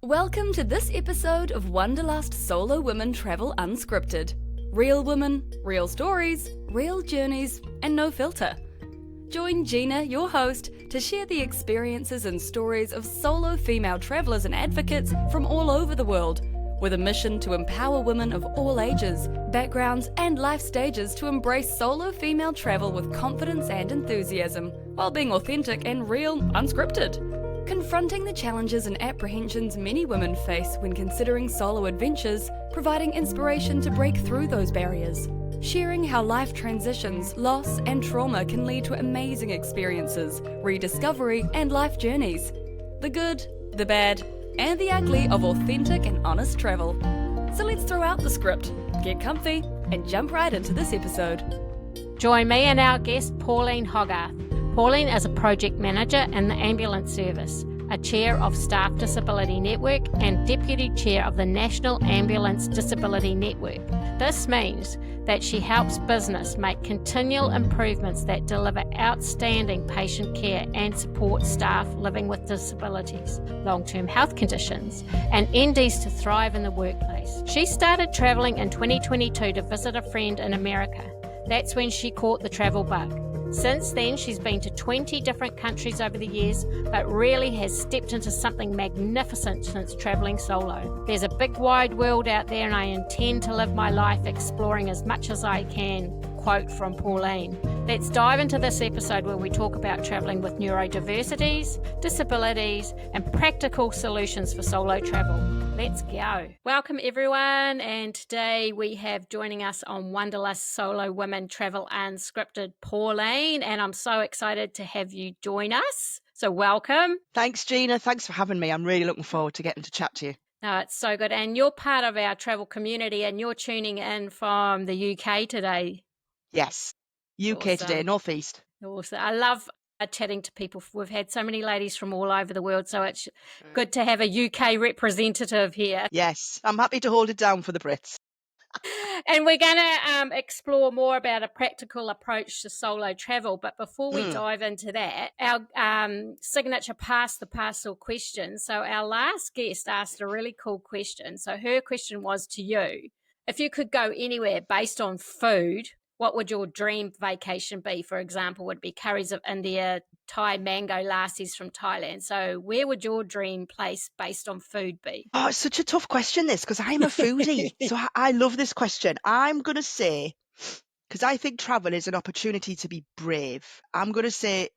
Welcome to this episode of Wanderlust Solo Women Travel Unscripted. Real women, real stories, real journeys, and no filter. Join Gina, your host, to share the experiences and stories of solo female travellers and advocates from all over the world, with a mission to empower women of all ages, backgrounds, and life stages to embrace solo female travel with confidence and enthusiasm, while being authentic and real, unscripted. Confronting the challenges and apprehensions many women face when considering solo adventures, providing inspiration to break through those barriers. Sharing how life transitions, loss, and trauma can lead to amazing experiences, rediscovery, and life journeys. The good, the bad, and the ugly of authentic and honest travel. So let's throw out the script, get comfy, and jump right into this episode. Join me and our guest, Pauline Hogarth. Pauline is a project manager in the ambulance service, a chair of Staff Disability Network, and deputy chair of the National Ambulance Disability Network. This means that she helps business make continual improvements that deliver outstanding patient care and support staff living with disabilities, long-term health conditions, and NDs to thrive in the workplace. She started travelling in 2022 to visit a friend in America. That's when she caught the travel bug. Since then, she's been to 20 different countries over the years, but really has stepped into something magnificent since travelling solo. There's a big wide world out there and I intend to live my life exploring as much as I can. Quote from Pauline. Let's dive into this episode where we talk about travelling with neurodiversities, disabilities, and practical solutions for solo travel. Let's go. Welcome everyone, and today we have joining us on Wanderlust Solo Women Travel Unscripted, Pauline, and I'm so excited to have you join us. So welcome. Thanks, Gina. Thanks for having me. I'm really looking forward to getting to chat to you. No, it's so good, and you're part of our travel community, and you're tuning in from the UK today. Yes, UK Awesome. today, North East. Awesome. I love chatting to people. We've had so many ladies from all over the world, so it's good to have a UK representative here. Yes, I'm happy to hold it down for the Brits. And we're going to explore more about a practical approach to solo travel. But before we dive into that, our signature pass the parcel question. So our last guest asked a really cool question. So her question was to you: if you could go anywhere based on food, what would your dream vacation be? For example, would be curries of India, Thai mango lassis from Thailand. So where would your dream place based on food be? Oh, it's such a tough question, this, because I'm a foodie. So I love this question. I'm going to say, because I think travel is an opportunity to be brave, I'm going to say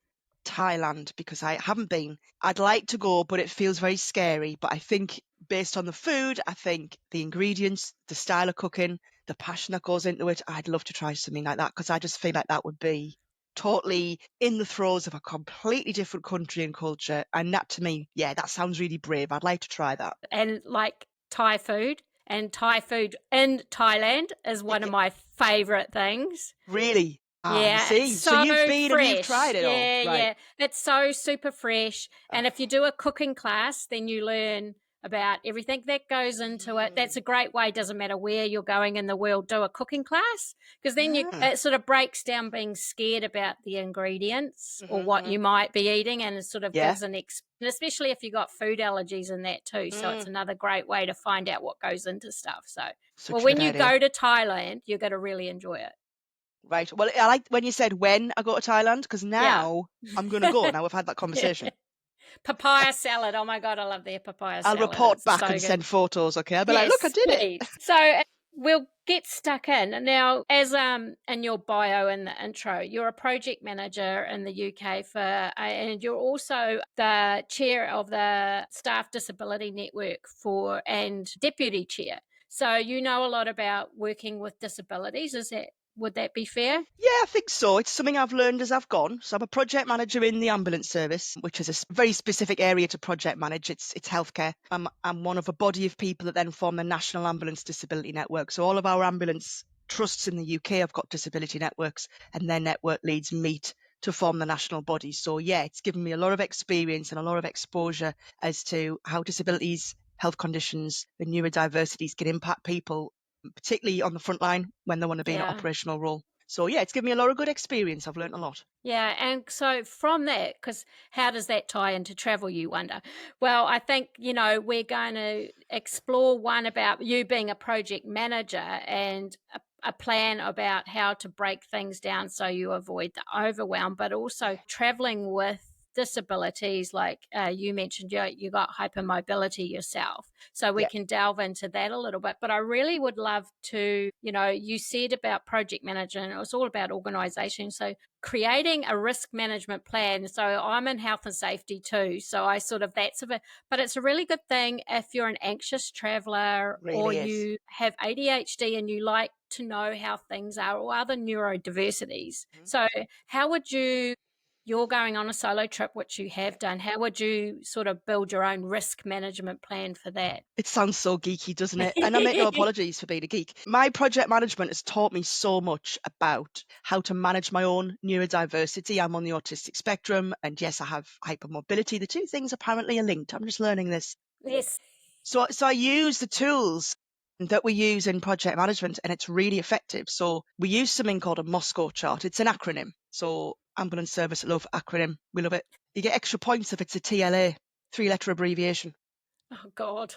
Thailand, because I haven't been. I'd like to go, but it feels very scary. But I think based on the food, I think the ingredients, the style of cooking, the passion that goes into it, I'd love to try something like that, because I just feel like that would be totally in the throes of a completely different country and culture. And that, to me, yeah, that sounds really brave. I'd like to try that. And like Thai food, and Thai food in Thailand is one of my favourite things. Really? Yeah, see. So you've been fresh. And you've tried it all. Yeah, Right. yeah. It's so super fresh. And if you do a cooking class, then you learn about everything that goes into it. That's a great way. Doesn't matter where you're going in the world, do a cooking class, because then it sort of breaks down being scared about the ingredients or what you might be eating, and it sort of gives and especially if you got food allergies and that too. So it's another great way to find out what goes into stuff. So when you go to Thailand, you're going to really enjoy it. Right. Well, I like when you said when I go to Thailand, because now I'm going to go. Now we've had that conversation. Papaya salad. Oh my God, I love their papaya salad. I'll report It's back so and good. send photos, okay? I'll be like, look, I did it. So we'll get stuck in. Now, as in your bio in the intro, you're a project manager in the UK and you're also the chair of the Staff Disability Network and deputy chair. So you know a lot about working with disabilities. Would that be fair? Yeah, I think so. It's something I've learned as I've gone. So I'm a project manager in the ambulance service, which is a very specific area to project manage. It's healthcare. I'm one of a body of people that then form the National Ambulance Disability Network. So all of our ambulance trusts in the UK have got disability networks, and their network leads meet to form the national body. So yeah, it's given me a lot of experience and a lot of exposure as to how disabilities, health conditions, and neurodiversities can impact people, particularly on the front line when they want to be in an operational role. So yeah, it's given me a lot of good experience. I've learned a lot. Yeah, and so from that, because how does that tie into travel, you wonder? Well, I think, we're going to explore one about you being a project manager and a plan about how to break things down so you avoid the overwhelm, but also traveling with disabilities like you mentioned you got hypermobility yourself, so we Yeah, can delve into that a little bit. But I really would love to, you said about project management, it was all about organization, so creating a risk management plan. So I'm in health and safety too. So I sort of, that's a bit, but it's a really good thing if you're an anxious traveler or really is. you have ADHD and you like to know how things are, or other neurodiversities. Mhm. So how would you're going on a solo trip, which you have done, how would you sort of build your own risk management plan for that? It sounds so geeky, doesn't it? And I make no apologies for being a geek. My project management has taught me so much about how to manage my own neurodiversity. I'm on the autistic spectrum, and yes, I have hypermobility. The two things apparently are linked. I'm just learning this. Yes. So I use the tools that we use in project management, and it's really effective. So we use something called a Moscow chart. It's an acronym. So ambulance service love acronym. We love it. You get extra points if it's a TLA, 3-letter abbreviation. Oh, God.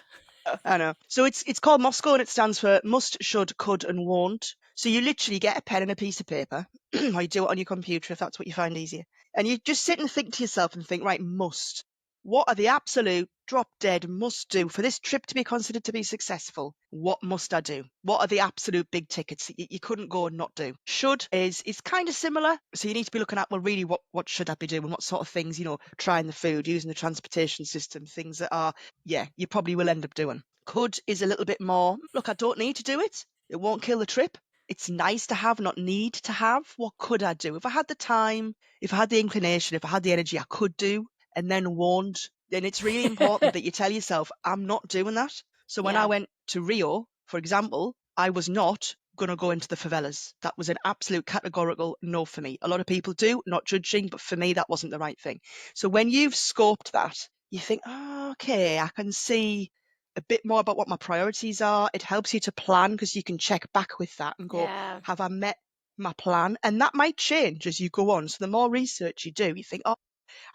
I know. So it's called Moscow, and it stands for must, should, could, and won't. So you literally get a pen and a piece of paper, or you do it on your computer if that's what you find easier. And you just sit and think to yourself and think, right, must. What are the absolute drop dead must do for this trip to be considered to be successful? What must I do? What are the absolute big tickets that you couldn't go and not do? Should is kind of similar. So you need to be looking at, well, really, what should I be doing? What sort of things, trying the food, using the transportation system, things that are, yeah, you probably will end up doing. Could is a little bit more, look, I don't need to do it. It won't kill the trip. It's nice to have, not need to have. What could I do? If I had the time, if I had the inclination, if I had the energy, I could do, and then won't. Then it's really important that you tell yourself, I'm not doing that. So when I Yeah. went to Rio, for example, I was not going to go into the favelas. That was an absolute categorical no for me. A lot of people do, not judging, but for me, that wasn't the right thing. So when you've scoped that, you think, oh, okay, I can see a bit more about what my priorities are. It helps you to plan because you can check back with that and go, Yeah. have I met my plan? And that might change as you go on. So the more research you do, you think, oh,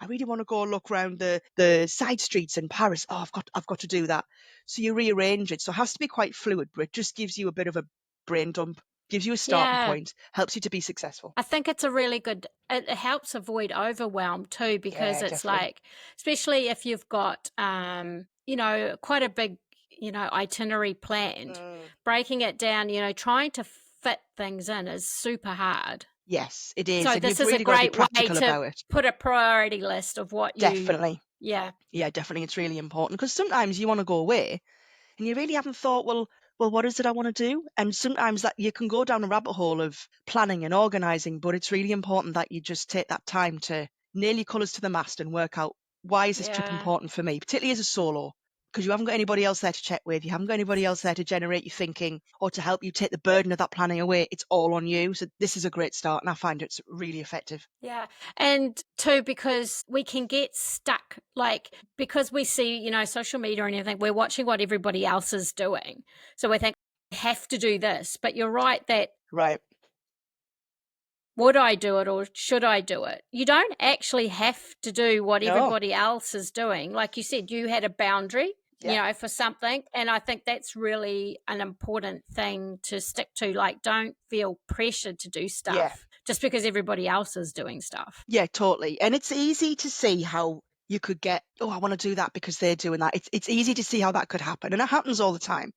I really want to go look around the side streets in Paris. Oh, I've got to do that. So you rearrange it. So it has to be quite fluid, but it just gives you a bit of a brain dump, gives you a starting Yeah. point, helps you to be successful. I think it's a really good, it helps avoid overwhelm too, because Yeah, it's definitely. like, especially if you've got, quite a big, itinerary planned, Mm. breaking it down, trying to fit things in is super hard. Yes, it is. So And this you've is a really got to be great way practical to about it. put a priority list of what Definitely. yeah, Yeah, definitely. It's really important because sometimes you want to go away and you really haven't thought, well, what is it I want to do? And sometimes that you can go down a rabbit hole of planning and organizing, but it's really important that you just take that time to nail your colours to the mast and work out, why is this trip yeah. important for me, particularly as a solo? Because you haven't got anybody else there to check with, you haven't got anybody else there to generate your thinking or to help you take the burden of that planning away. It's all on you. So this is a great start, and I find it's really effective. Yeah. And two, because we can get stuck, like, because we see, social media and everything, we're watching what everybody else is doing. So we think, I have to do this. But you're right that Right. would I do it or should I do it? You don't actually have to do what No. everybody else is doing. Like you said, you had a boundary, Yeah. for something. And I think that's really an important thing to stick to. Like, don't feel pressured to do Yeah. stuff just because everybody else is doing stuff. Yeah, totally. And it's easy to see how you could get, oh, I want to do that because they're doing that. It's easy to see how that could happen. And it happens all the time.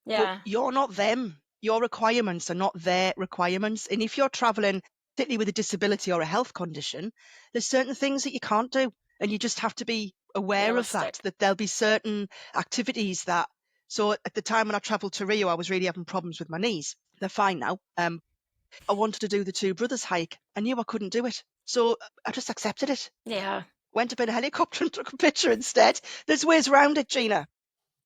But Yeah. you're not them. Your requirements are not their requirements. And if you're traveling, particularly with a disability or a health condition, there's certain things that you can't do. And you just have to be aware of Realistic. that there'll be certain activities that. So at the time when I traveled to Rio, I was really having problems with my knees. They're fine now. I wanted to do the Two Brothers hike. I knew I couldn't do it. So I just accepted it. Yeah. Went up in a helicopter and took a picture instead. There's ways around it, Gina.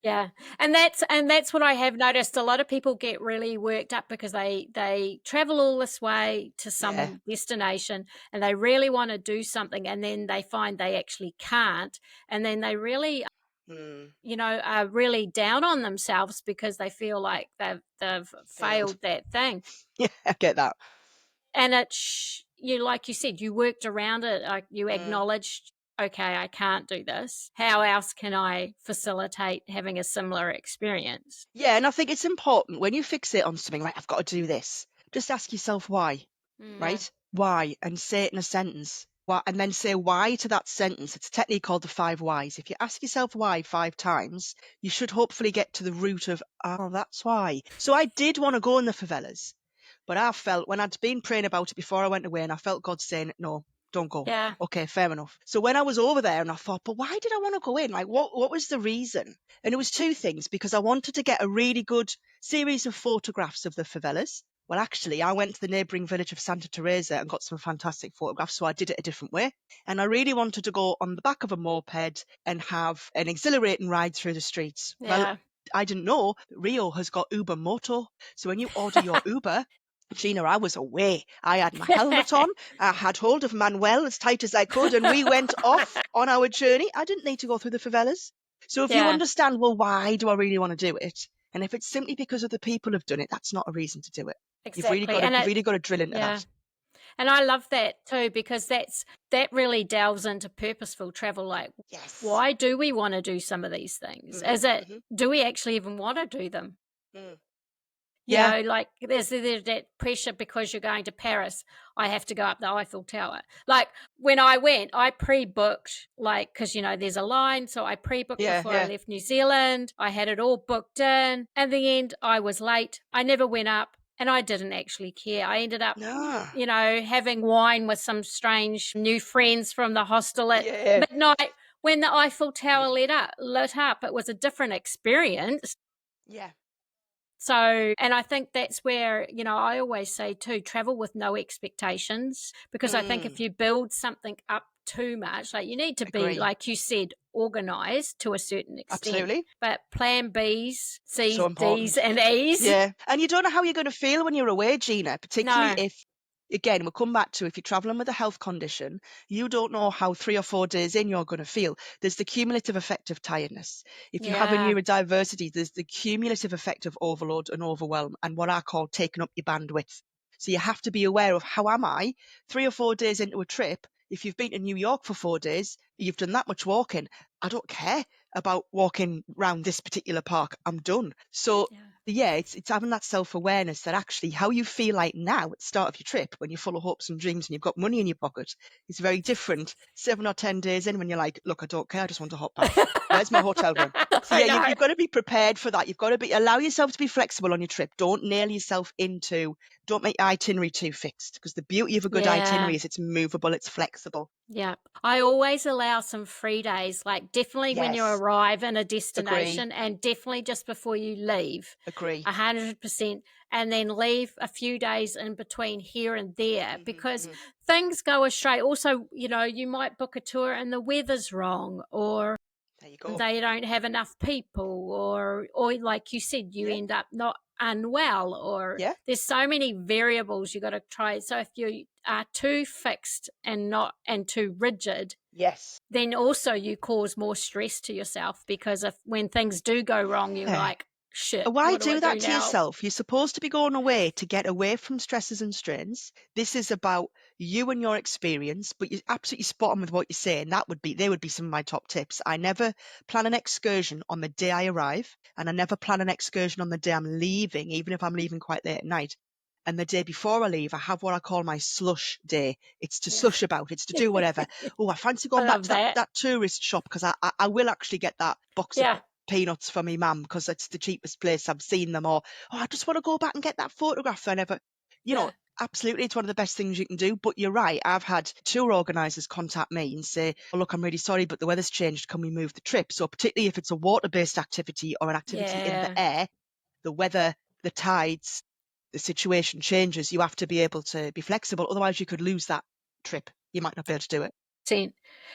Yeah. And that's what I have noticed. A lot of people get really worked up because they travel all this way to Yeah. some destination and they really want to do something, and then they find they actually can't, and then they really Mm, are really down on themselves because they feel like they've failed. failed that thing. Yeah, I get that. And you, like you said, you worked around it. You acknowledged, okay, I can't do this. How else can I facilitate having a similar experience? Yeah, and I think it's important when you fixate on something, right, I've got to do this, just ask yourself why, right? Why? And say it in a sentence. Why? And then say why to that sentence. It's a technique called the 5 whys. If you ask yourself why 5 times, you should hopefully get to the root of, oh, that's why. So I did want to go in the favelas, but I felt when I'd been praying about it before I went away, and I felt God saying, no, don't go. Yeah. Okay, fair enough. So when I was over there and I thought, but why did I want to go in? Like, what was the reason? And it was 2 things, because I wanted to get a really good series of photographs of the favelas. Well, actually, I went to the neighbouring village of Santa Teresa and got some fantastic photographs, so I did it a different way. And I really wanted to go on the back of a moped and have an exhilarating ride through the streets. Yeah. Well, I didn't know Rio has got Uber Moto. So when you order your Uber, Gina, I was away. I had my helmet on. I had hold of Manuel as tight as I could, and we went off on our journey. I didn't need to go through the favelas. So if you understand, well, why do I really want to do it? And if it's simply because other people have done it, that's not a reason to do it. Exactly. You've really got to drill into that. And I love that too, because that really delves into purposeful travel. Like, why do we want to do some of these things? Do we actually even want to do them? You know, like there's that pressure because you're going to Paris. I have to go up the Eiffel Tower. Like when I went, I pre-booked, like, because, you know, there's a line. So I pre-booked before I left New Zealand. I had it all booked in. At the end, I was late. I never went up and I didn't actually care. I ended up, you know, having wine with some strange new friends from the hostel at midnight. When the Eiffel Tower lit up, it was a different experience. Yeah. So, and I think that's where, you know, I always say too, travel with no expectations, because I think if you build something up too much, like you need to be, like you said, organized to a certain extent. Absolutely. But plan Bs, Cs, So Ds and Es. Yeah. And you don't know how you're going to feel when you're away, Gina, particularly if, again, we'll come back to if you're traveling with a health condition, you don't know how 3 or 4 days in you're going to feel. There's the cumulative effect of tiredness. If you have a neurodiversity, there's the cumulative effect of overload and overwhelm and what I call taking up your bandwidth. So you have to be aware of how am I 3 or 4 days into a trip. If you've been to New York for 4 days, you've done that much walking. I don't care about walking around this particular park. I'm done. So it's having that self-awareness that actually how you feel like now at the start of your trip when you're full of hopes and dreams and you've got money in your pocket is very different 7 or 10 days in when you're like, look, I don't care, I just want to hop back. Where's my hotel room? So you've got to be prepared for that. You've got to allow yourself to be flexible on your trip. Don't nail yourself don't make your itinerary too fixed, because the beauty of a good itinerary is it's movable, it's flexible. Yeah. I always allow some free days, like definitely when you arrive in a destination and definitely just before you leave. Agree. 100%. And then leave a few days in between here and there, because things go astray. Also, you know, you might book a tour and the weather's wrong, or there you go. They don't have enough people, or like you said, you end up not unwell, or there's so many variables you got to try. So if you are too fixed and too rigid, then also you cause more stress to yourself, because when things do go wrong, you're like, shit. Why do that to yourself? You're supposed to be going away to get away from stresses and strains. This is about you and your experience, but you're absolutely spot on with what you're saying. They would be some of my top tips. I never plan an excursion on the day I arrive, and I never plan an excursion on the day I'm leaving, even if I'm leaving quite late at night. And the day before I leave, I have what I call my slush day. It's to slush about. It's to do whatever. Oh, I fancy going back to that tourist shop, because I will actually get that box of peanuts for me mum because it's the cheapest place I've seen them. Or, I just want to go back and get that photograph I never, know, absolutely, it's one of the best things you can do. But you're right, I've had tour organisers contact me and say, oh, look, I'm really sorry, but the weather's changed. Can we move the trip? So particularly if it's a water-based activity or an activity in the air, the weather, the tides, the situation changes. You have to be able to be flexible. Otherwise, you could lose that trip. You might not be able to do it.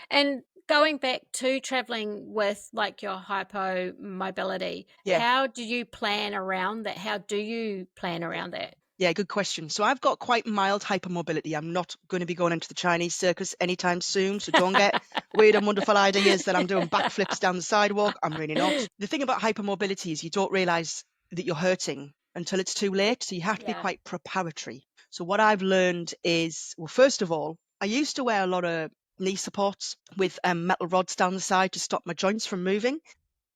And going back to traveling with like your hypomobility, how do you plan around that? How do you plan around that? Yeah, good question. So I've got quite mild hypermobility. I'm not going to be going into the Chinese circus anytime soon. So don't get weird and wonderful ideas that I'm doing backflips down the sidewalk. I'm really not. The thing about hypermobility is you don't realise that you're hurting until it's too late. So you have to be quite preparatory. So what I've learned is, well, first of all, I used to wear a lot of knee supports with metal rods down the side to stop my joints from moving.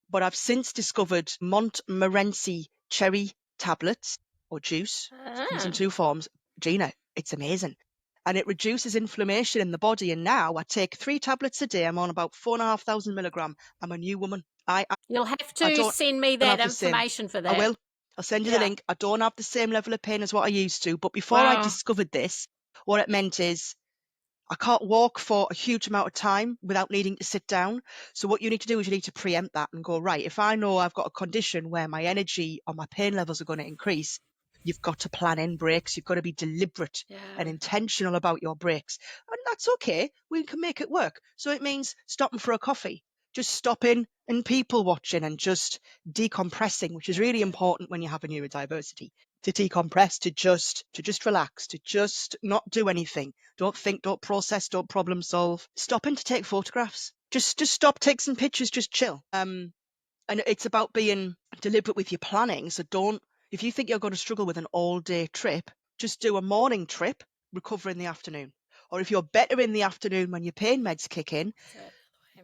But I've since discovered Montmorency cherry tablets or juice. It comes in 2 forms. Gina, it's amazing. And it reduces inflammation in the body. And now I take 3 tablets a day. I'm on about 4,500 milligram. I'm a new woman. You'll have I to don't send me have that the same. information for I that. will. I'll send you the Yeah. link. I don't have the same level of pain as what I used to. But before I Wow. discovered this, what it meant is I can't walk for a huge amount of time without needing to sit down. So what you need to do is you need to preempt that and go, right, if I know I've got a condition where my energy or my pain levels are going to increase, you've got to plan in breaks. You've got to be deliberate and intentional about your breaks. And that's okay. We can make it work. So it means stopping for a coffee, just stopping and people watching and just decompressing, which is really important when you have a neurodiversity. To decompress, to just relax, to just not do anything. Don't think, don't process, don't problem solve. Stopping to take photographs. Just stop, take some pictures, just chill. And it's about being deliberate with your planning. So if you think you're going to struggle with an all day trip, just do a morning trip, recover in the afternoon. Or if you're better in the afternoon when your pain meds kick in,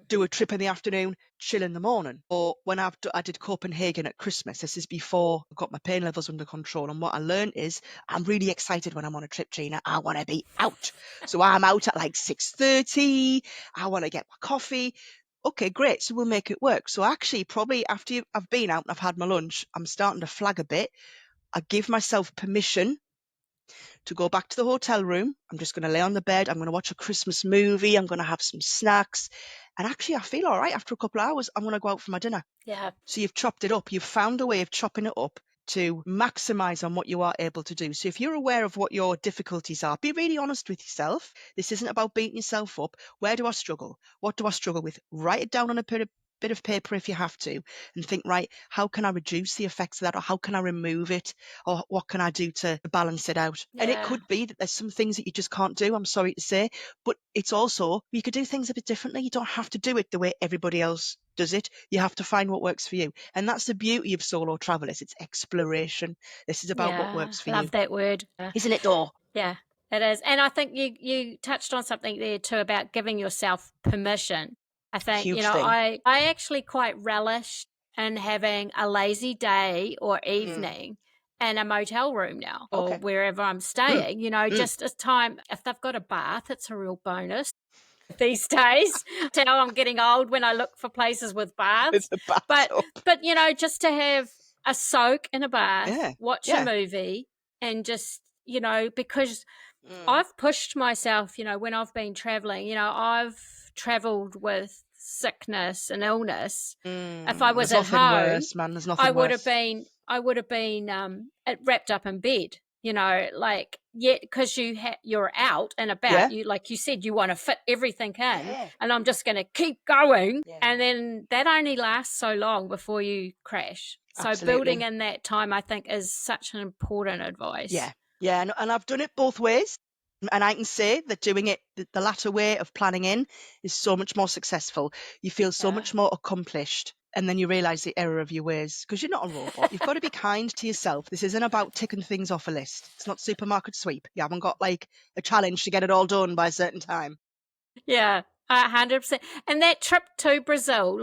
do a trip in the afternoon, chill in the morning. Or when I did Copenhagen at Christmas, this is before I got my pain levels under control. And what I learned is I'm really excited when I'm on a trip, Gina. I want to be out. So I'm out at like 6:30. I want to get my coffee. Okay, great. So we'll make it work. So actually, probably after I've been out and I've had my lunch, I'm starting to flag a bit. I give myself permission to go back to the hotel room. I'm just going to lay on the bed. I'm going to watch a Christmas movie. I'm going to have some snacks. And actually, I feel all right after a couple of hours. I'm going to go out for my dinner. Yeah. So you've chopped it up. You've found a way of chopping it up to maximize on what you are able to do. So if you're aware of what your difficulties are, be really honest with yourself. This isn't about beating yourself up. Where do I struggle? What do I struggle with? Write it down on a bit of paper if you have to, and think, right, how can I reduce the effects of that, or how can I remove it, or what can I do to balance it out? And it could be that there's some things that you just can't do, I'm sorry to say, but it's also, you could do things a bit differently. You don't have to do it the way everybody else does it. You have to find what works for you. And that's the beauty of solo travel, is it's exploration. This is about what works for you. Love that word. Isn't it, though? Yeah, it is. And I think you touched on something there too about giving yourself permission. I think, Huge thing. I actually quite relish in having a lazy day or evening in a motel room now, or wherever I'm staying, just as time, if they've got a bath, it's a real bonus these days. Now I'm getting old when I look for places with baths. With the bathtub. But just to have a soak in a bath, watch a movie, and just, because I've pushed myself, when I've been traveling, I've traveled with sickness and illness. If I was at home, worse, man. There's nothing I would worse. have been wrapped up in bed, because you're out and about. You, like you said, you want to fit everything in, and I'm just going to keep going, and then that only lasts so long before you crash. So Absolutely. building in that time, I think, is such an important advice. Yeah, and I've done it both ways. And I can say that doing it the latter way of planning in is so much more successful. You feel so much more accomplished. And then you realise the error of your ways, because you're not a robot. You've got to be kind to yourself. This isn't about ticking things off a list. It's not supermarket sweep. You haven't got like a challenge to get it all done by a certain time. Yeah, 100%. And that trip to Brazil,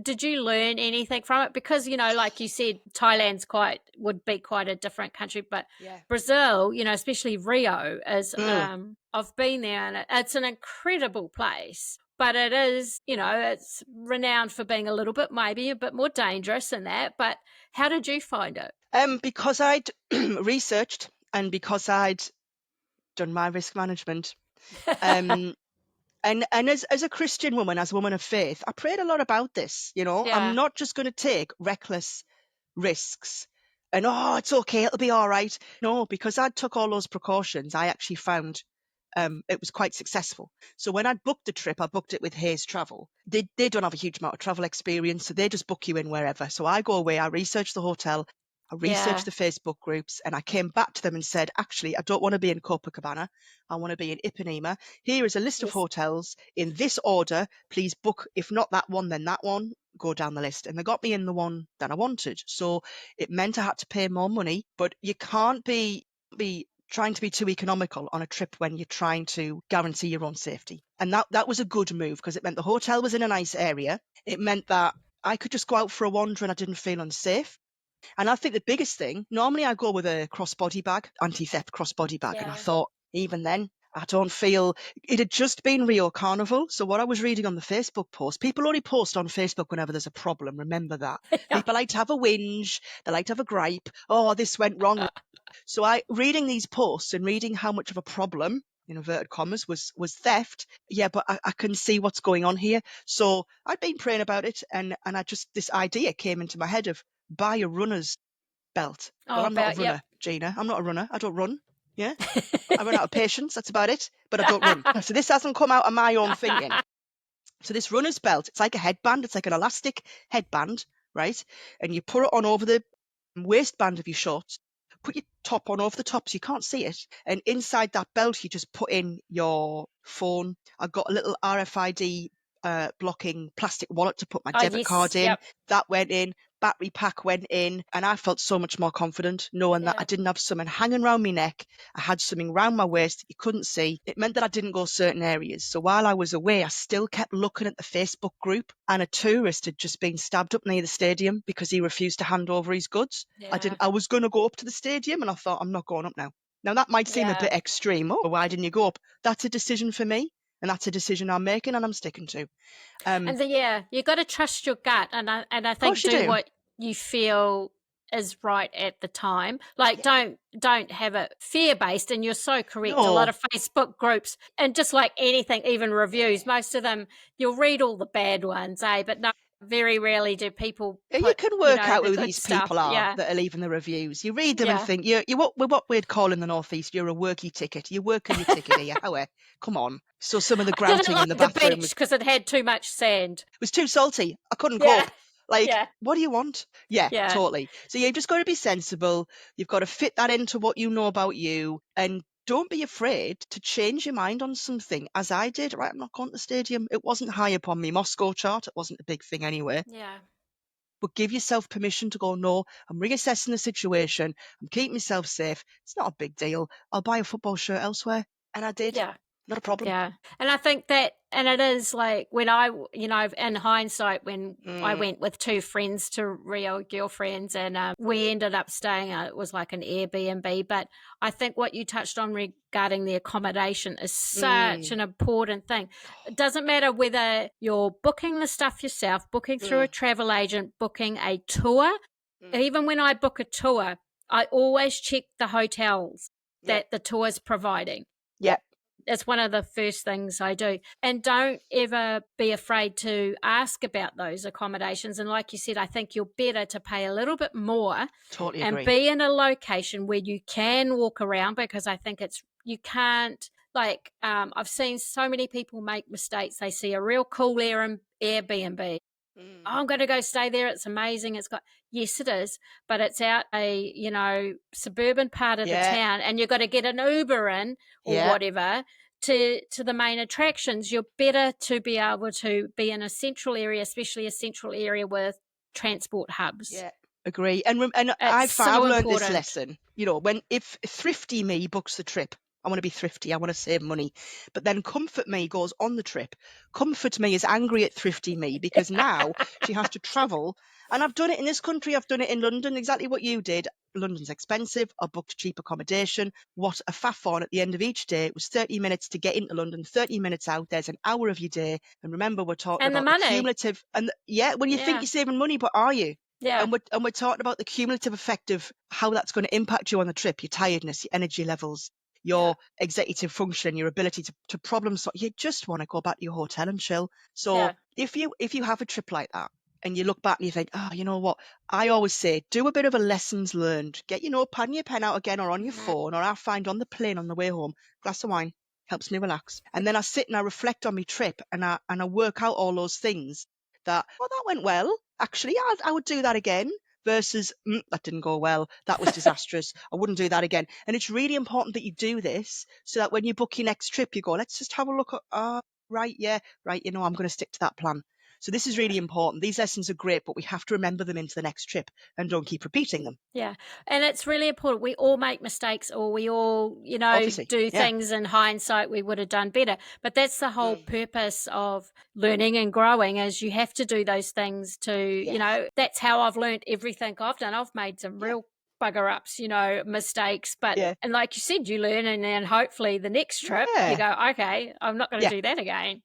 did you learn anything from it? Because, like you said, Thailand's would be quite a different country, but Brazil, especially Rio, is, I've been there, and it's an incredible place. But it is, it's renowned for being maybe a bit more dangerous than that. But how did you find it? Because I'd researched, and because I'd done my risk management, And as a Christian woman, as a woman of faith, I prayed a lot about this. I'm not just going to take reckless risks and, it's okay, it'll be all right. No, because I took all those precautions, I actually found it was quite successful. So when I booked the trip, I booked it with Hayes Travel. They don't have a huge amount of travel experience, so they just book you in wherever. So I go away, I research the hotel, I researched the Facebook groups, and I came back to them and said, actually, I don't want to be in Copacabana. I want to be in Ipanema. Here is a list of hotels in this order. Please book. If not that one, then that one. Go down the list. And they got me in the one that I wanted. So it meant I had to pay more money, but you can't be trying to be too economical on a trip when you're trying to guarantee your own safety. And that was a good move because it meant the hotel was in a nice area. It meant that I could just go out for a wander and I didn't feel unsafe. And I think the biggest thing, normally I go with a crossbody bag, anti-theft crossbody bag. And I thought, even then, I don't feel, it had just been Rio Carnival. So what I was reading on the Facebook post, people only post on Facebook whenever there's a problem. Remember that. People like to have a whinge. They like to have a gripe. Oh, this went wrong. So reading these posts and reading how much of a problem, in inverted commas, was theft. Yeah, but I can see what's going on here. So I'd been praying about it, and this idea came into my head of buy a runner's belt. Well, I'm not a runner, Gina. I'm not a runner. I don't run. Yeah, I run out of patience. That's about it. But I don't run. So this hasn't come out of my own thinking. So this runner's belt, it's like a headband. It's like an elastic headband, right? And you put it on over the waistband of your shorts. Put your top on over the top so you can't see it. And inside that belt, you just put in your phone. I've got a little RFID blocking plastic wallet to put my debit card in. Yep. That went in. Battery pack went in, and I felt so much more confident knowing that I didn't have something hanging around my neck. I had something around my waist that you couldn't see. It meant that I didn't go certain areas. So while I was away, I still kept looking at the Facebook group, and a tourist had just been stabbed up near the stadium because he refused to hand over his goods. I was going to go up to the stadium, and I thought, I'm not going up now. Now that might seem a bit extreme. Oh, why didn't you go up? That's a decision for me, and that's a decision I'm making and I'm sticking to. You got to trust your gut, and I think do what you feel is right at the time. Like don't have it fear-based. And you're so correct. No. A lot of Facebook groups, and just like anything, even reviews, most of them you'll read all the bad ones, but no, very rarely do people put, you can work out who these stuff. people are that are leaving the reviews. You read them and think you're what we'd call in the Northeast, you're a worky ticket. You're working your ticket here. Come on. So some of the grouting in the bathroom because it had too much sand. It was too salty. I couldn't cope. What do you want? Yeah, totally. So you've just got to be sensible. You've got to fit that into what you know about you, and don't be afraid to change your mind on something, as I did. Right, I'm not going to the stadium. It wasn't high up on my Moscow chart. It wasn't a big thing anyway. Yeah. But give yourself permission to go, no, I'm reassessing the situation. I'm keeping myself safe. It's not a big deal. I'll buy a football shirt elsewhere. And I did. Yeah. Not a problem. Yeah. And I think that, and it is like when I, in hindsight, when I went with two friends to Rio, girlfriends, and we ended up staying, it was like an Airbnb. But I think what you touched on regarding the accommodation is such an important thing. It doesn't matter whether you're booking the stuff yourself, booking through a travel agent, booking a tour. Even when I book a tour, I always check the hotels that the tour's providing. Yeah. It's one of the first things I do. And don't ever be afraid to ask about those accommodations. And like you said, I think you're better to pay a little bit more and be in a location where you can walk around, because I think you can't, I've seen so many people make mistakes. They see a real cool Airbnb. Oh, I'm going to go stay there. It's amazing. Yes, it is, but it's out a, suburban part of the town, and you've got to get an Uber in or whatever to the main attractions. You're better to be able to be in a central area, especially a central area with transport hubs. Yeah, agree. And I've learned this lesson, if thrifty me books the trip, I want to be thrifty. I want to save money. But then comfort me goes on the trip. Comfort me is angry at thrifty me because now she has to travel. And I've done it in this country. I've done it in London, exactly what you did. London's expensive. I booked cheap accommodation. What a faff on at the end of each day. It was 30 minutes to get into London, 30 minutes out. There's an hour of your day. And remember, we're talking about the cumulative. And when you think you're saving money, but are you? Yeah. And we're talking about the cumulative effect of how that's going to impact you on the trip, your tiredness, your energy levels, your executive function, your ability to problem solve. You just want to go back to your hotel and chill. So if you have a trip like that and you look back and you think, oh, you know what? I always say, do a bit of a lessons learned. Get your notepad and your pen out again, or on your phone, or I find on the plane on the way home, glass of wine helps me relax. And then I sit and I reflect on my trip and I work out all those things that went well. Actually, I would do that again. Versus, that didn't go well. That was disastrous. I wouldn't do that again. And it's really important that you do this so that when you book your next trip, you go, let's just have a look at, I'm going to stick to that plan. So this is really important. These lessons are great, but we have to remember them into the next trip and don't keep repeating them. Yeah. And it's really important. We all make mistakes, or we all, Obviously, do yeah. things in hindsight we would have done better. But that's the whole purpose of learning and growing, is you have to do those things to, that's how I've learned everything I've done. I've made some real bugger ups, mistakes. But, and like you said, you learn, and then hopefully the next trip you go, okay, I'm not going to do that again.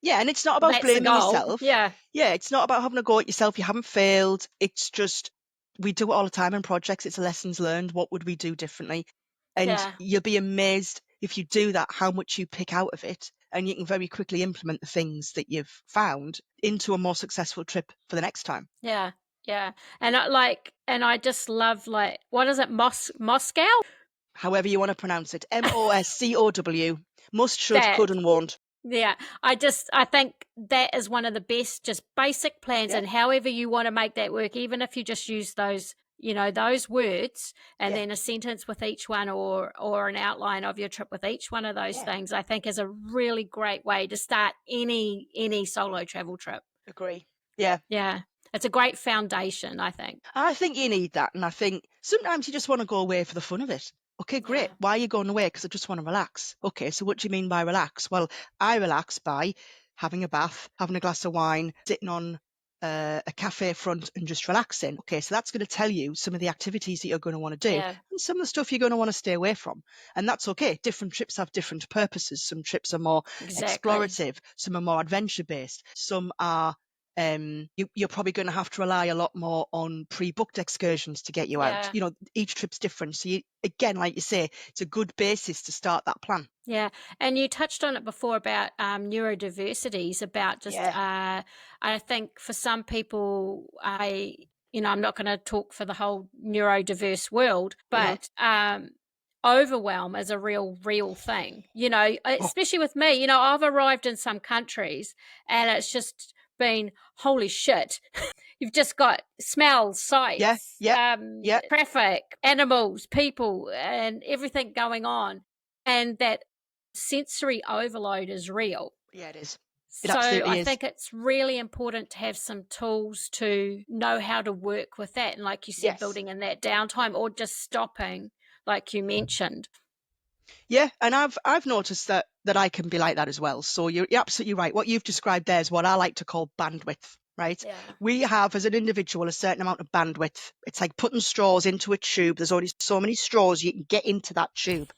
Yeah, and it's not about That's the blaming goal. yourself. Yeah. Yeah, it's not about having a go at yourself. You haven't failed. It's just, we do it all the time in projects. It's lessons learned. What would we do differently? And you'll be amazed if you do that, how much you pick out of it. And you can very quickly implement the things that you've found into a more successful trip for the next time. Yeah. Yeah. And I just love, what is it? Moscow? However you want to pronounce it. MOSCOW. Must, should, That. could, and won't. Yeah, I think that is one of the best, just basic plans, and however you want to make that work, even if you just use those, those words, and then a sentence with each one, or an outline of your trip with each one of those things, I think is a really great way to start any solo travel trip. Agree. Yeah. Yeah. It's a great foundation, I think. I think you need that. And I think sometimes you just want to go away for the fun of it. Okay, great. Why are you going away? Because I just want to relax. Okay, so what do you mean by relax? Well, I relax by having a bath, having a glass of wine, sitting on a cafe front and just relaxing. Okay, so that's going to tell you some of the activities that you're going to want to do and some of the stuff you're going to want to stay away from. And that's okay. Different trips have different purposes. Some trips are more explorative, some are more adventure based, some are you're probably going to have to rely a lot more on pre-booked excursions to get you out. Each trip's different. So again, like you say, it's a good basis to start that plan. Yeah. And you touched on it before about neurodiversities, about just, I think for some people, I'm not going to talk for the whole neurodiverse world, but overwhelm is a real thing, especially with me. I've arrived in some countries and it's just been, holy shit. You've just got smells, sights, traffic, animals, people, and everything going on. And that sensory overload is real. Yeah, it is. So I think it's really important to have some tools to know how to work with that. And like you said, building in that downtime, or just stopping, like you mentioned. Yeah, and I've noticed that I can be like that as well. So you're absolutely right. What you've described there is what I like to call bandwidth, right? Yeah. We have, as an individual, a certain amount of bandwidth. It's like putting straws into a tube. There's only so many straws you can get into that tube.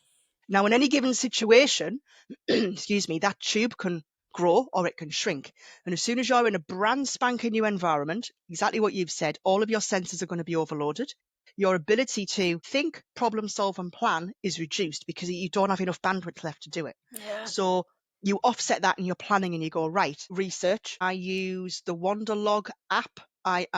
Now, in any given situation, excuse me, that tube can grow or it can shrink. And as soon as you're in a brand spanking new environment, exactly what you've said, all of your senses are going to be overloaded. Your ability to think, problem solve and plan is reduced because you don't have enough bandwidth left to do it. Yeah. So you offset that in your planning and you go, right, research. I use the Wanderlust app. I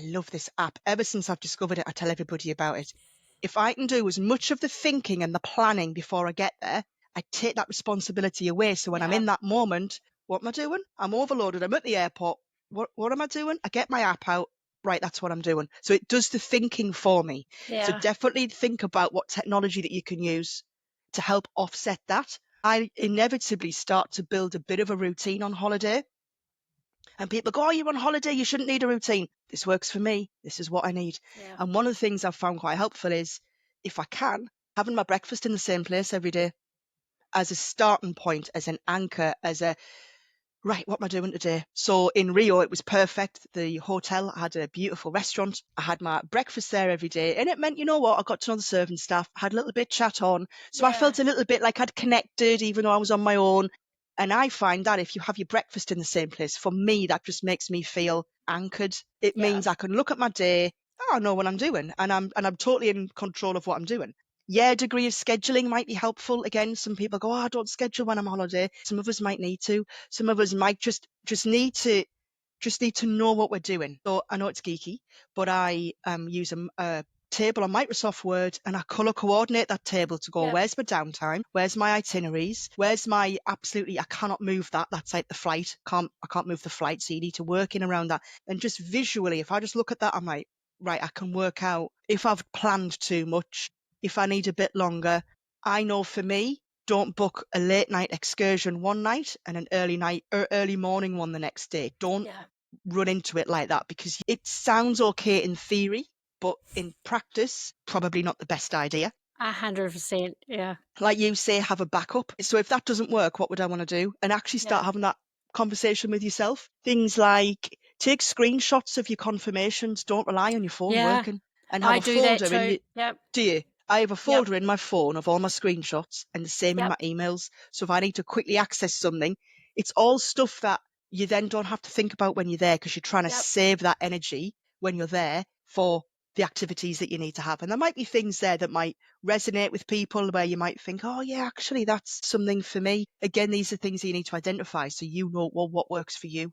love this app. Ever since I've discovered it, I tell everybody about it. If I can do as much of the thinking and the planning before I get there, I take that responsibility away. So when I'm in that moment, what am I doing? I'm overloaded. I'm at the airport. What am I doing? I get my app out. Right, that's what I'm doing. So it does the thinking for me. Yeah. So definitely think about what technology that you can use to help offset that. I inevitably start to build a bit of a routine on holiday. And people go, oh, you're on holiday, you shouldn't need a routine. This works for me. This is what I need. Yeah. And one of the things I've found quite helpful is, if I can, having my breakfast in the same place every day as a starting point, as an anchor, as a, right, what am I doing today? So in Rio, it was perfect. The hotel had a beautiful restaurant. I had my breakfast there every day. And it meant, you know what, I got to know the serving staff, had a little bit chat on. So I felt a little bit like I'd connected, even though I was on my own. And I find that if you have your breakfast in the same place, for me, that just makes me feel anchored. It means I can look at my day. Oh, I know what I'm doing. And I'm totally in control of what I'm doing. Yeah, degree of scheduling might be helpful. Again, some people go, oh, I don't schedule when I'm on holiday. Some of us might need to. Some of us might just need to know what we're doing. So I know it's geeky, but I use a table on Microsoft Word and I color coordinate that table to go, where's my downtime? Where's my itineraries? Where's my absolutely, I cannot move that. That's like the flight. I can't move the flight. So you need to work in around that. And just visually, if I just look at that, I'm like, right, I can work out if I've planned too much, if I need a bit longer. I know for me, don't book a late night excursion one night and an early morning one the next day. Don't run into it like that, because it sounds okay in theory, but in practice, probably not the best idea. 100%. Yeah. Like you say, have a backup. So if that doesn't work, what would I want to do? And actually start Yeah. having that conversation with yourself. Things like take screenshots of your confirmations. Don't rely on your phone Yeah. working. And have I a do that folder in too. your... Yep. Do you? I have a Yep. folder in my phone of all my screenshots, and the same in Yep. my emails. So if I need to quickly access something, it's all stuff that you then don't have to think about when you're there, because you're trying to Yep. save that energy when you're there for the activities that you need to have. And there might be things there that might resonate with people, where you might think, oh yeah, actually that's something for me. Again, these are things that you need to identify, so you know, well, what works for you.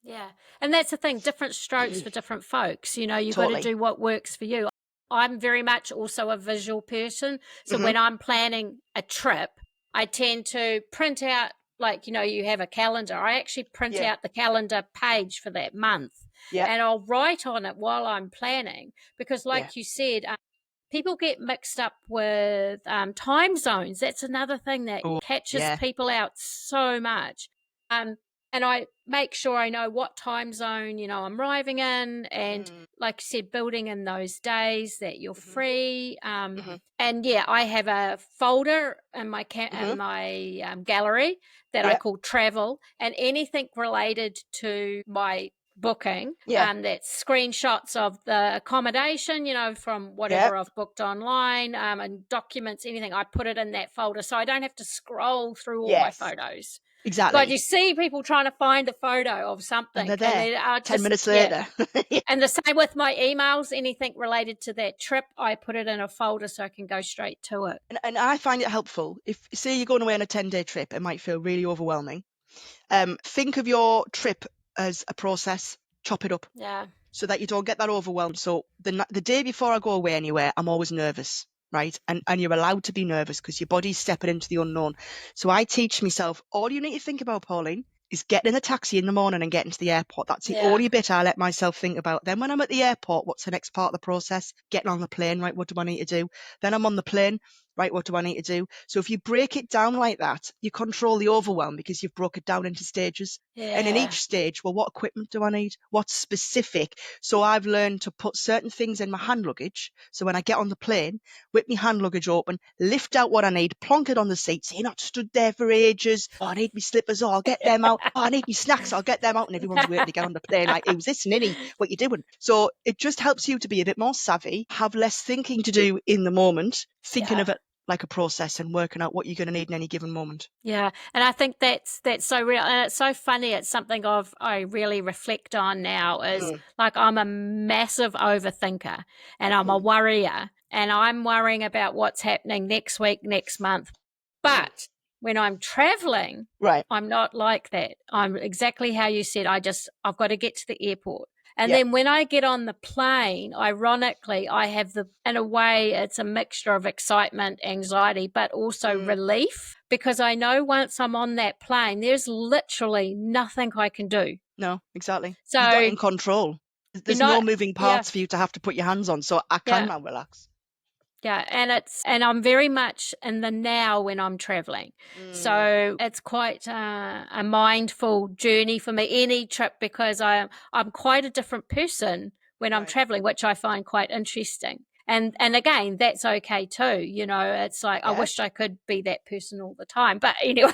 Yeah. And that's the thing, different strokes for different folks. You've got to Totally. do what works for you. I'm very much also a visual person. So Mhm. when I'm planning a trip, I tend to print out, like, you have a calendar. I actually print Yeah. out the calendar page for that month. Yeah. And I'll write on it while I'm planning, because Yeah. like you said, people get mixed up with time zones. That's another thing that Oh, catches yeah. people out so much. And I make sure I know what time zone, I'm arriving in, and like you said, building in those days that you're free. And yeah, I have a folder in my in my gallery that I Yeah. call travel, and anything related to my booking. Yeah. That's screenshots of the accommodation, from whatever I've booked online, and documents, anything. I put it in that folder, so I don't have to scroll through all my Yes. photos. Exactly. God, you see people trying to find a photo of And something, they're there. and they are 10 just minutes later. Yeah. And the same with my emails. Anything related to that trip, I put it in a folder so I can go straight to it. And I find it helpful. If, say, you're going away on a 10-day trip, it might feel really overwhelming. Think of your trip as a process. Chop it up Yeah. so that you don't get that overwhelmed. So the day before I go away anywhere, I'm always nervous, right? And you're allowed to be nervous, because your body's stepping into the unknown. So I teach myself, all you need to think about, Pauline, is getting in a taxi in the morning and getting to the airport. That's the only bit I let myself think about. Then when I'm at the airport, what's the next part of the process? Getting on the plane, right? What do I need to do? Then I'm on the plane, right? What do I need to do? So if you break it down like that, you control the overwhelm, because you've broke it down into stages. Yeah. And in each stage, well, what equipment do I need? What's specific? So I've learned to put certain things in my hand luggage. So when I get on the plane, whip my hand luggage open, lift out what I need, plonk it on the seat, so you're not stood there for ages. Oh, I need my slippers, oh, I'll get them out. Oh, I need my snacks, I'll get them out. And everyone's waiting to get on the plane like, who's this ninny? What you doing? So it just helps you to be a bit more savvy, have less thinking to do in the moment, thinking of it like a process and working out what you're going to need in any given moment. Yeah, and I think that's so real, and it's so funny. It's something I really reflect on now. Is like, I'm a massive overthinker, and I'm a worrier, and I'm worrying about what's happening next week, next month. But when I'm traveling, Right. I'm not like that. I'm exactly how you said. I've got to get to the airport. And Yep. then when I get on the plane, ironically, I have in a way, it's a mixture of excitement, anxiety, but also relief, because I know once I'm on that plane, there's literally nothing I can do. No, exactly. So You're not in control. There's you're no not, moving parts for you to have to put your hands on. So I can now relax. Yeah, and I'm very much in the now when I'm traveling. So it's quite a mindful journey for me, any trip, because I'm quite a different person when I'm traveling, which I find quite interesting. And again, that's okay too. It's like, I wish I could be that person all the time. But anyway,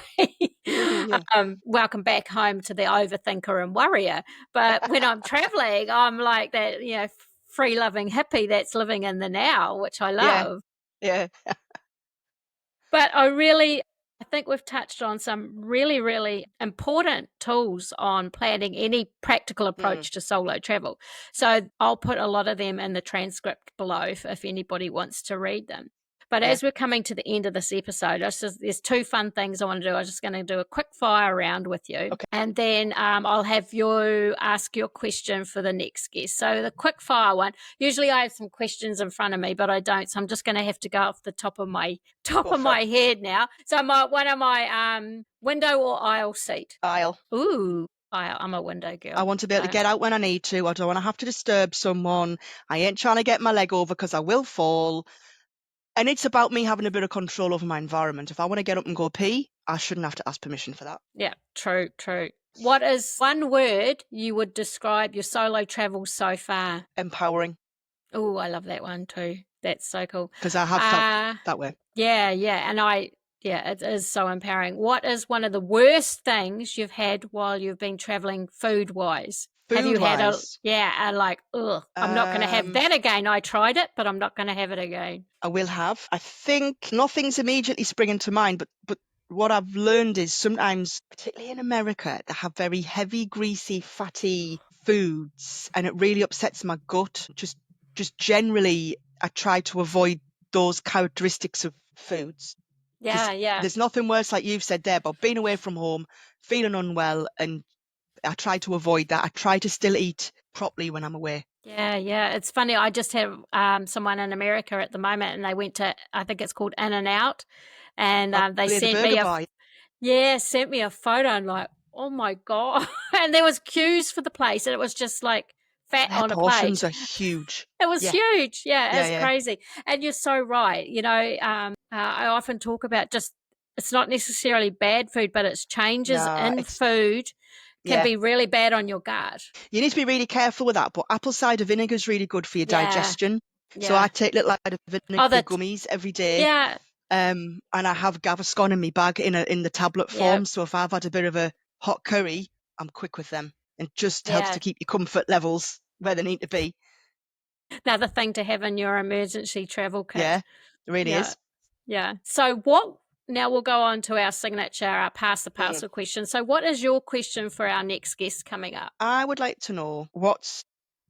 welcome back home to the overthinker and worrier. But when I'm traveling, I'm like that, free-loving hippie that's living in the now, which I love. Yeah. But I think we've touched on some really, really important tools on planning any practical approach to solo travel. So I'll put a lot of them in the transcript below if anybody wants to read them. But as we're coming to the end of this episode, there's two fun things I want to do. I'm just going to do a quick fire round with you. Okay. And then I'll have you ask your question for the next guest. So the quick fire one, usually I have some questions in front of me, but I don't. So I'm just going to have to go off the top of my head now. So one of my window or aisle seat? Aisle. Ooh. I'm a window girl. I want to be able to get out when I need to. I don't want to have to disturb someone. I ain't trying to get my leg over because I will fall. And it's about me having a bit of control over my environment. If I want to get up and go pee, I shouldn't have to ask permission for that. Yeah, true. What is one word you would describe your solo travel so far? Empowering, Oh, I love that one too. That's so cool. because I have felt that way. Yeah, and it is so empowering. What is one of the worst things you've had while you've been traveling food-wise? Have you had Food-wise, I'm not going to have that again. I tried it, but I'm not going to have it again. I will have. I think nothing's immediately springing to mind, but what I've learned is sometimes, particularly in America, they have very heavy, greasy, fatty foods, and it really upsets my gut. Just generally, I try to avoid those characteristics of foods. Yeah. There's nothing worse, like you've said there, about being away from home, feeling unwell, and I try to avoid that. I try to still eat properly when I'm away. Yeah. It's funny. I just have someone in America at the moment, and they went to, I think it's called In-N-Out, and they The sent burger me bar. sent me a photo, and like, oh my God. And there was queues for the place, and it was just like fat Their on a plate. portions are huge. It was huge. Yeah, it's Yeah. crazy. And you're so right. I often talk about just, it's not necessarily bad food, but it's changes in food can be really bad on your gut. You need to be really careful with that, but apple cider vinegar is really good for your digestion. Yeah. So I take little cider vinegar gummies every day. Yeah. And I have Gaviscon in my bag in the tablet form. So if I've had a bit of a hot curry, I'm quick with them. And just helps to keep your comfort levels where they need to be. Another thing to have in your emergency travel kit. Yeah, it really is. Yeah. So now we'll go on to our signature, our pass the parcel question. So what is your question for our next guest coming up? I would like to know what's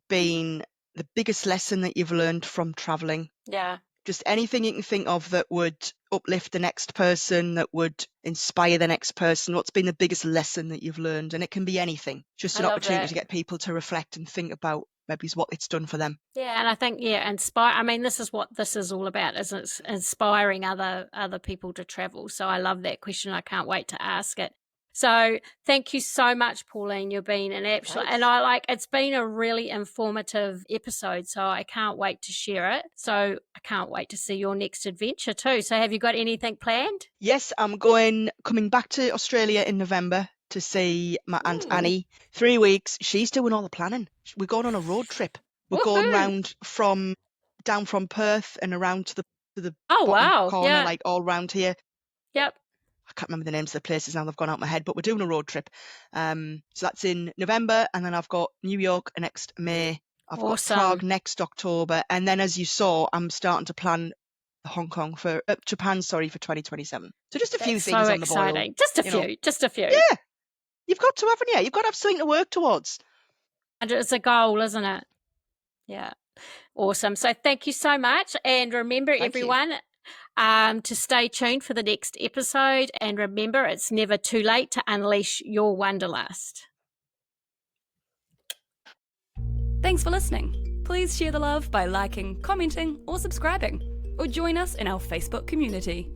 been the biggest lesson that you've learned from traveling. Yeah. Just anything you can think of that would uplift the next person, that would inspire the next person. What's been the biggest lesson that you've learned? And it can be anything. Just an opportunity to get people to reflect and think about maybe what it's done for them. Yeah, and I think, inspire. I mean, this is what this is all about, is it's inspiring other people to travel. So I love that question. I can't wait to ask it. So thank you so much, Pauline. You've been an absolute, and it's been a really informative episode. So I can't wait to share it. So I can't wait to see your next adventure too. So have you got anything planned? Yes, I'm coming back to Australia in November to see my Aunt Annie. 3 weeks. She's doing all the planning. We're going on a road trip. We're going round down from Perth and around to the bottom corner, like all round here. Yep. I can't remember the names of the places now, they've gone out my head, but we're doing a road trip. So that's in November, and then I've got New York next May. I've got Prague next October, and then as you saw, I'm starting to plan Japan, for 2027. So just a few things on the boil. Just a few. Yeah, you've got to, haven't you? You've got to have something to work towards. And it's a goal, isn't it? Yeah. Awesome. So thank you so much, and remember, everyone, to stay tuned for the next episode, and remember, it's never too late to unleash your wanderlust. Thanks for listening. Please share the love by liking, commenting, or subscribing, or join us in our Facebook community.